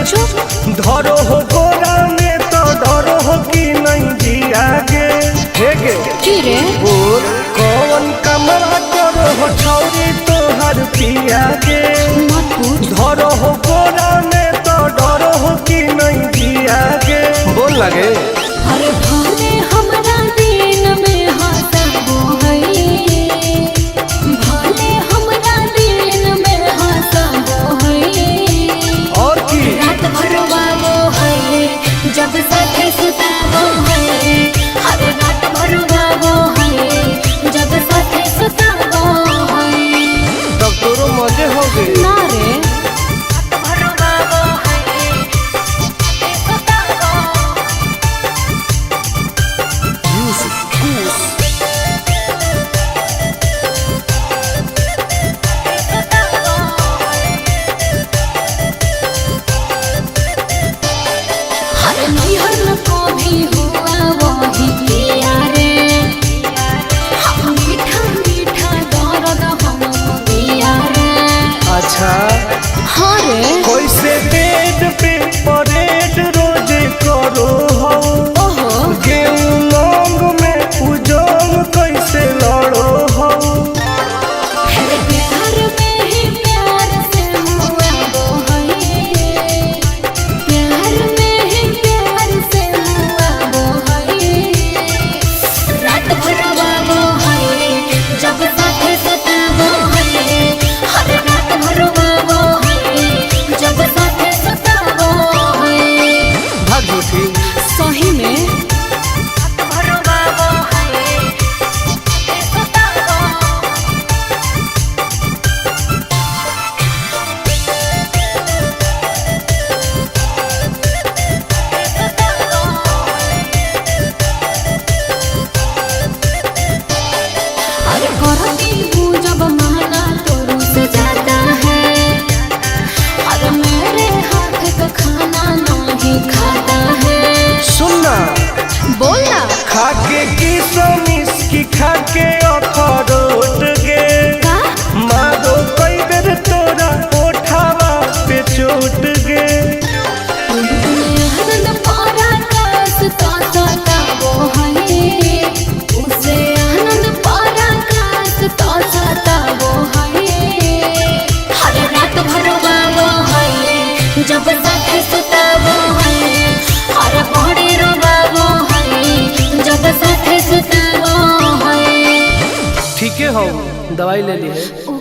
धरो हो गोरा में तो डरो हो कि नहीं जिया गे हे गे रे बोल कौन कमरा करो हो छौरी तोहर पिया गे मत पूछ। धरो हो गोरा में तो डरो हो कि नहीं जिया गे बोल लगे अरे भले हमरा दिन में हंसबो है, भले हमरा दिन में हंसबो है, और की रात भर रोवाबो है जब साथे सुताबो है, हर रात भर रोवाबो है जब साथे सुताबो है। तब तोरो मजे हो गए ना रे रात भर रोवाबो है साथे सुताबो हर नैहर को भी हुआ वही किया रे, हम मीठा मीठा दर्द हम दिया रे। अच्छा हाँ रे कैसे बेड पे परेड रोज करो हो ओहो गेहूं लौंग में उजोंग कैसे लड़ो हो फिर प्यार में ही प्यार से मुआबो है, प्यार में ही प्यार से मुआबो है, रात भर रोवाबो है जब साथे सुताबो है, हर रात भर रोवाबो है जब साथे सुताबो है। भाग झूठी सही में रात भर रोवाबो है साथे सुताबो अरे करती हूँ जब माना तो रुस जाता है, अरे मेरे हाथ का खाना नहीं खाता है। सुनना बोलना खाके की समिस की खाके अखरोट गे का मारो कई बेर तोरा ओठावा पे चोट गे आनंद पारा कास तो सताबो है, उसे आनंद पारा कास तो सताबो है, हर रात भर रोवाबो है जब साथे सुताबो है, हर बड़ी रोवाबो है जब साथे सुताबो है। ठीक है हो दवाई ले ली है।